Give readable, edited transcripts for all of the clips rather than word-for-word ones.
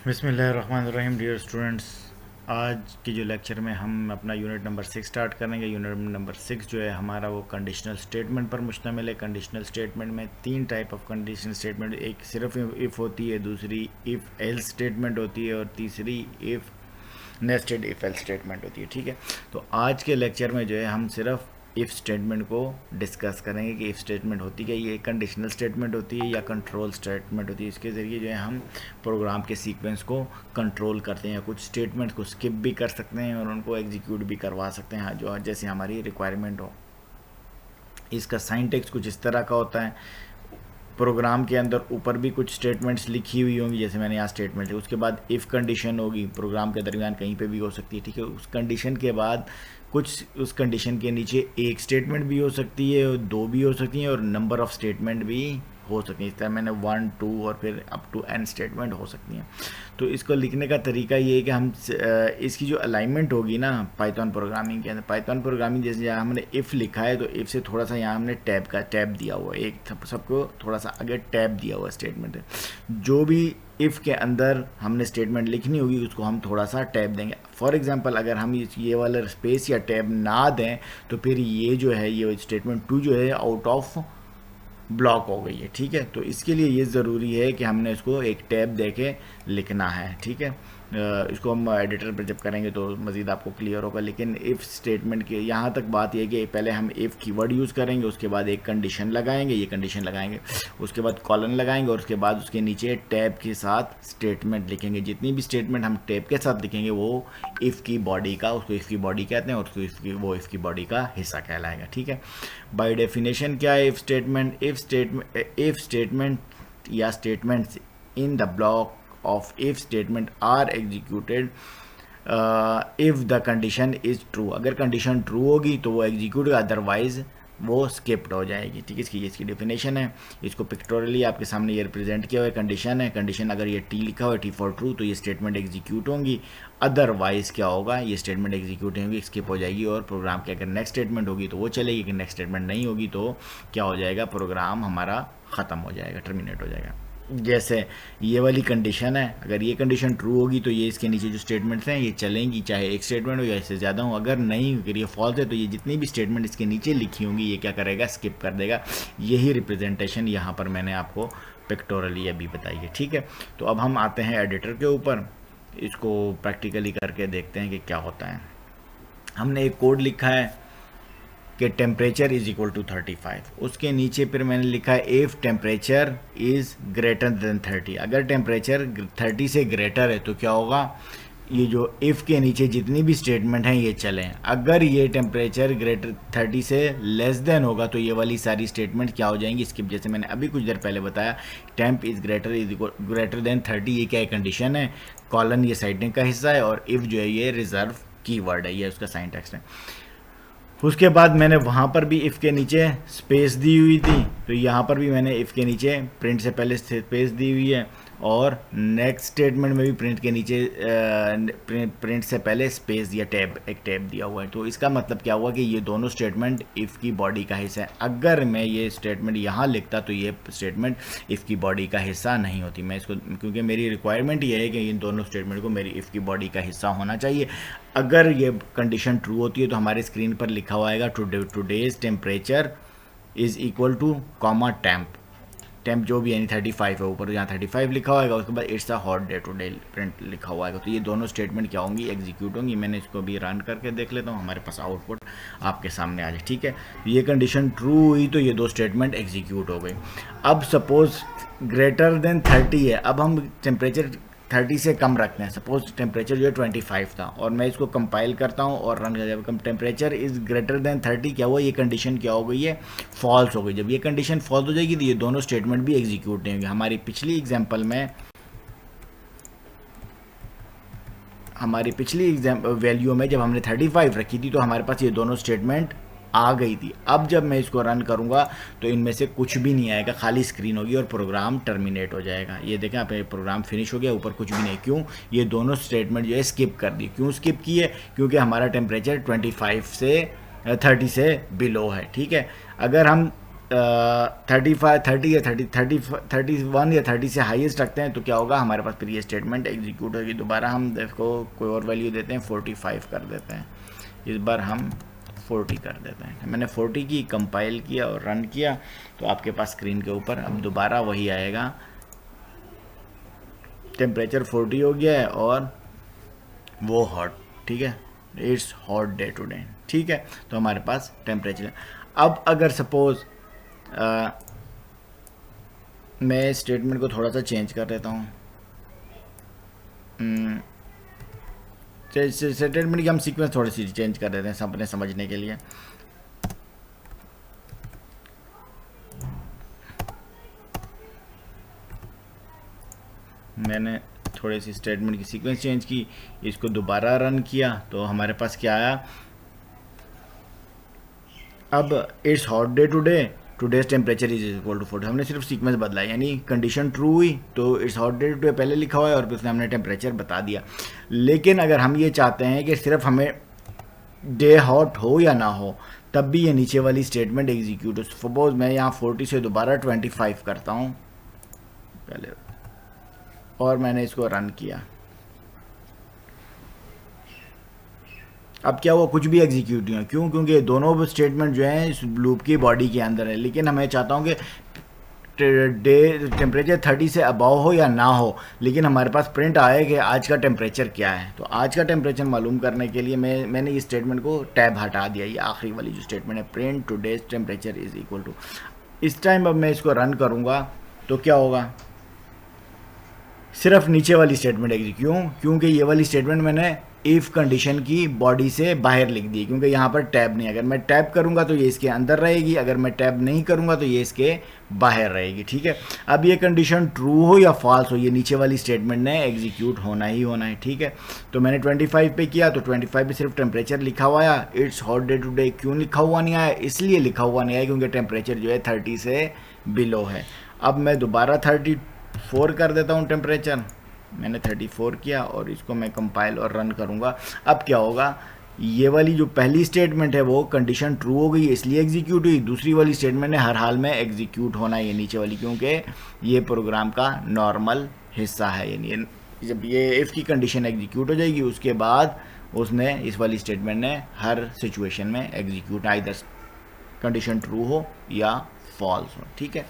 बिस्मिल्लाहिर्रहमानिर्रहीम। Dear students, आज की जो लेक्चर में हम अपना यूनिट नंबर 6 स्टार्ट करेंगे। यूनिट नंबर 6 जो है हमारा वो कंडीशनल स्टेटमेंट पर मुश्तमिल है। कंडीशनल स्टेटमेंट में तीन टाइप ऑफ कंडीशनल स्टेटमेंट, एक सिर्फ इफ़ होती है, दूसरी इफ़ एल्स स्टेटमेंट होती है और तीसरी if nested if else statement होती है। ठीक है, तो आज के लेक्चर में जो है हम सिर्फ इफ़ स्टेटमेंट को डिस्कस करेंगे कि इफ़ स्टेटमेंट होती क्या, ये कंडीशनल स्टेटमेंट होती है या कंट्रोल स्टेटमेंट होती है। इसके ज़रिए जो है हम प्रोग्राम के सीक्वेंस को कंट्रोल करते हैं, कुछ स्टेटमेंट को स्किप भी कर सकते हैं और उनको एग्जीक्यूट भी करवा सकते हैं जो जैसे हमारी रिक्वायरमेंट हो। इसका साइंटेक्स कुछ इस तरह का होता है। प्रोग्राम के अंदर ऊपर भी कुछ स्टेटमेंट्स लिखी हुई होंगी, जैसे मैंने यहाँ स्टेटमेंट है, उसके बाद इफ़ कंडीशन होगी, प्रोग्राम के दरमियान कहीं पे भी हो सकती है। ठीक है, उस कंडीशन के बाद कुछ, उस कंडीशन के नीचे एक स्टेटमेंट भी हो सकती है, दो भी हो सकती हैं और नंबर ऑफ़ स्टेटमेंट भी हो सकती हैं। इस तरह मैंने 1 2 और फिर अप टू n स्टेटमेंट हो सकती हैं। तो इसको लिखने का तरीका ये है कि हम इसकी जो अलाइनमेंट होगी ना पाइथन प्रोग्रामिंग के अंदर, पाइथन प्रोग्रामिंग जैसे यहाँ हमने इफ़ लिखा है तो इफ़ से थोड़ा सा यहाँ हमने टैब दिया हुआ है, एक सबको थोड़ा सा आगे टैब दिया हुआ स्टेटमेंट है। जो भी इफ़ के अंदर हमने स्टेटमेंट लिखनी होगी उसको हम थोड़ा सा टैब देंगे। फॉर एग्जांपल अगर हम ये वाला स्पेस या टैब ना दें तो फिर ये जो है ये स्टेटमेंट 2 जो है आउट ऑफ ब्लॉक हो गई है। ठीक है, तो इसके लिए ये ज़रूरी है कि हमने इसको एक टैब दे के लिखना है। ठीक है, इसको हम एडिटर पर जब करेंगे तो मज़ीद आपको क्लियर होगा। लेकिन इफ़ स्टेटमेंट के यहाँ तक बात यह कि पहले हम इफ़ कीवर्ड यूज़ करेंगे, उसके बाद एक कंडीशन लगाएंगे, ये कंडीशन लगाएंगे, उसके बाद कॉलन लगाएंगे और उसके बाद उसके नीचे टैब के साथ स्टेटमेंट लिखेंगे। जितनी भी स्टेटमेंट हम टैब के साथ लिखेंगे वो इफ़ की बॉडी का, उसको इफ़ की बॉडी कहते हैं और उसको इफ़ की बॉडी का हिस्सा कहलाएगा। ठीक है, बाय डेफिनेशन क्या है इफ़ स्टेटमेंट? इफ़ स्टेटमेंट या statements in the block of if statement are executed if the condition is true। अगर कंडीशन ट्रू होगी तो वो एग्जीक्यूट, अदरवाइज वो स्किप्ड हो जाएगी। ठीक है, इसकी डेफिनेशन है। इसको पिक्टोरियली आपके सामने ये रिप्रेजेंट किया हुआ है। कंडीशन है, कंडीशन अगर ये टी लिखा हुआ है, टी फॉर ट्रू, तो ये स्टेटमेंट एग्जीक्यूट होंगी। अदरवाइज क्या होगा, ये स्टेटमेंट एग्जीक्यूट होंगी, स्किप हो जाएगी और प्रोग्राम की अगर नेक्स्ट स्टेटमेंट होगी तो वो चलेगी, अगर नेक्स्ट स्टेटमेंट नहीं होगी तो क्या हो जाएगा, प्रोग्राम हमारा ख़त्म हो जाएगा, टर्मिनेट हो जाएगा। जैसे ये वाली कंडीशन है, अगर ये कंडीशन ट्रू होगी तो ये इसके नीचे जो स्टेटमेंट्स हैं ये चलेंगी, चाहे एक स्टेटमेंट हो या इससे ज़्यादा हो। अगर नहीं, अगर ये फॉल्स है तो ये जितनी भी स्टेटमेंट इसके नीचे लिखी होंगी ये क्या करेगा, स्किप कर देगा। यही रिप्रेजेंटेशन यहाँ पर मैंने आपको पिक्टोरली अभी बताई है। ठीक है, तो अब हम आते हैं एडिटर के ऊपर, इसको प्रैक्टिकली करके देखते हैं कि क्या होता है। हमने एक कोड लिखा है कि टेम्परेचर इज़ इक्वल टू 35, उसके नीचे फिर मैंने लिखा है if temperature is greater than 30। अगर टेम्परेचर 30 से ग्रेटर है तो क्या होगा, ये जो इफ़ के नीचे जितनी भी स्टेटमेंट हैं ये चलें। अगर ये टेम्परेचर ग्रेटर 30 से लेस देन होगा तो ये वाली सारी स्टेटमेंट क्या हो जाएंगी, स्किप। जैसे मैंने अभी कुछ देर पहले बताया, टेम्प इज़ ग्रेटर देन 30, ये क्या है, कंडीशन है। कॉलन ये साइडिंग का हिस्सा है और इफ़ जो है ये रिजर्व कीवर्ड है, ये उसका साइंटैक्स है। उसके बाद मैंने वहाँ पर भी इफ़ के नीचे स्पेस दी हुई थी, तो यहाँ पर भी मैंने इफ़ के नीचे प्रिंट से पहले स्पेस दी हुई है और नेक्स्ट स्टेटमेंट में भी प्रिंट के नीचे प्रिंट से पहले स्पेस दिया, एक टैब दिया हुआ है। तो इसका मतलब क्या हुआ कि ये दोनों स्टेटमेंट इफ़ की बॉडी का हिस्सा है। अगर मैं ये स्टेटमेंट यहाँ लिखता तो ये स्टेटमेंट इफ़ की बॉडी का हिस्सा नहीं होती। मैं इसको, क्योंकि मेरी रिक्वायरमेंट ये है कि इन दोनों स्टेटमेंट को मेरी इफ़ की बॉडी का हिस्सा होना चाहिए। अगर ये कंडीशन ट्रू होती है तो हमारे स्क्रीन पर लिखा हुआ आएगा today's temperature is equal two comma temp जो भी यानी 35 है, ऊपर यहाँ 35 लिखा होगा, उसके बाद it's a hot day today print लिखा हुआ है। तो ये दोनों स्टेटमेंट क्या होंगी, एग्जीक्यूट होंगी। मैंने इसको भी रन करके देख लेता हूँ, हमारे पास आउटपुट आपके सामने आ जाए। ठीक है, ये कंडीशन ट्रू हुई तो ये दो स्टेटमेंट एग्जीक्यूट हो गई। अब सपोज ग्रेटर देन 30 है, अब हम टेम्परेचर 30 से कम रखते हैं। सपोज टेम्परेचर जो है 25 था और मैं इसको कंपाइल करता हूँ और रन कर, जब टेम्परेचर इज़ ग्रेटर देन 30 क्या हुआ, ये कंडीशन क्या हो गई है, फॉल्स हो गई। जब ये कंडीशन फॉल्स हो जाएगी तो ये दोनों स्टेटमेंट भी एग्जीक्यूट नहीं होंगे। हमारी पिछली वैल्यू में जब हमने 35 रखी थी तो हमारे पास ये दोनों स्टेटमेंट आ गई थी। अब जब मैं इसको रन करूंगा तो इनमें से कुछ भी नहीं आएगा, खाली स्क्रीन होगी और प्रोग्राम टर्मिनेट हो जाएगा। ये देखें आप, प्रोग्राम फिनिश हो गया, ऊपर कुछ भी नहीं। क्यों, ये दोनों स्टेटमेंट जो है स्किप कर दी। क्यों स्किप की है, क्योंकि हमारा टेम्परेचर 25 से 30 से बिलो है। ठीक है, अगर हम 30 या 31 या 30 से हाईएस्ट रखते हैं तो क्या होगा, हमारे पास फिर ये स्टेटमेंट एग्जीक्यूट होगी। दोबारा हम देखो कोई और वैल्यू देते हैं, 45 कर देते हैं, इस बार हम 40 कर देते हैं। मैंने 40 की, कंपाइल किया और रन किया तो आपके पास स्क्रीन के ऊपर अब दोबारा वही आएगा, टेम्परेचर 40 हो गया है और वो हॉट, ठीक है, इट्स हॉट डे टुडे, ठीक है। तो हमारे पास टेम्परेचर। अब अगर सपोज मैं स्टेटमेंट को थोड़ा सा चेंज कर देता हूँ, स्टेटमेंट की हम सीक्वेंस थोड़ी सी चेंज कर देते हैं अपने समझने के लिए। मैंने थोड़ी सी स्टेटमेंट की सीक्वेंस चेंज की, इसको दोबारा रन किया तो हमारे पास क्या आया, अब it's hot day today, today's temperature is equal to 40। हमने सिर्फ सीक्वेंस बदला, यानी कंडीशन ट्रू हुई तो इट्स हॉट डे टुडे पहले लिखा हुआ है और फिर उसने हमने टेम्परेचर बता दिया। लेकिन अगर हम ये चाहते हैं कि सिर्फ हमें डे हॉट हो या ना हो तब भी ये नीचे वाली स्टेटमेंट एग्जीक्यूट हो। सपोज मैं यहाँ 40 से दोबारा 25 करता हूँ पहले और मैंने इसको रन किया, अब क्या हुआ, कुछ भी एग्जीक्यूट नहीं हुआ। क्यों? क्योंकि दोनों स्टेटमेंट जो हैं इस लूप की बॉडी के अंदर है। लेकिन मैं चाहता हूँ कि डे टेम्परेचर 30 से अबव हो या ना हो, लेकिन हमारे पास प्रिंट आए कि आज का टेम्परेचर क्या है। तो आज का टेम्परेचर मालूम करने के लिए मैंने इस स्टेटमेंट को टैब हटा दिया, ये आखिरी वाली जो स्टेटमेंट है, print today's temperature is equal to. इस टाइम अब मैं इसको रन करूँगा तो क्या होगा, सिर्फ नीचे वाली स्टेटमेंट एग्जीक्यूट, क्योंकि ये वाली स्टेटमेंट मैंने इफ़ कंडीशन की बॉडी से बाहर लिख दी, क्योंकि यहाँ पर टैब नहीं। अगर मैं टैब करूँगा तो ये इसके अंदर रहेगी, अगर मैं टैब नहीं करूँगा तो ये इसके बाहर रहेगी, ठीक है। अब ये कंडीशन ट्रू हो या फॉल्स हो, ये नीचे वाली स्टेटमेंट ने एग्जीक्यूट होना ही होना है, ठीक है। तो मैंने 25 पे किया तो 25 पे सिर्फ टेम्परेचर लिखा हुआ आया, इट्स हॉट डे टुडे क्यों लिखा हुआ नहीं आया, इसलिए लिखा हुआ नहीं आया क्योंकि टेम्परेचर जो है 30 से बिलो है। अब मैं दोबारा 34 कर देता हूँ टेम्परेचर, मैंने 34 किया और इसको मैं कंपाइल और रन करूँगा। अब क्या होगा, ये वाली जो पहली स्टेटमेंट है वो कंडीशन ट्रू हो गई इसलिए एग्जीक्यूट हुई, दूसरी वाली स्टेटमेंट ने हर हाल में एग्जीक्यूट होना है, ये नीचे वाली, क्योंकि ये प्रोग्राम का नॉर्मल हिस्सा है। यानी जब ये इफ़ की कंडीशन एग्जीक्यूट हो जाएगी उसके बाद उसने इस वाली स्टेटमेंट ने हर सिचुएशन में एग्जीक्यूट, आइदर कंडीशन ट्रू हो या फॉल्स हो, ठीक है।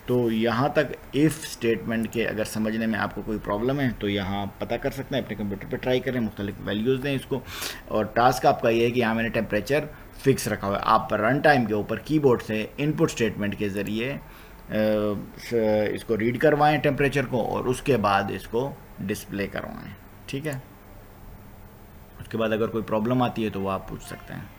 तो यहाँ तक इफ़ स्टेटमेंट के अगर समझने में आपको कोई प्रॉब्लम है तो यहाँ पता कर सकते हैं, अपने कंप्यूटर पे ट्राई करें, मुख्तलिफ वैल्यूज़ दें इसको। और टास्क आपका ये है कि यहाँ मैंने टेम्परेचर फिक्स रखा हुआ है, आप रन टाइम के ऊपर कीबोर्ड से इनपुट स्टेटमेंट के ज़रिए इसको रीड करवाएं टेम्परेचर को और उसके बाद इसको डिस्प्ले करवाएं, ठीक है। उसके बाद अगर कोई प्रॉब्लम आती है तो वो आप पूछ सकते हैं।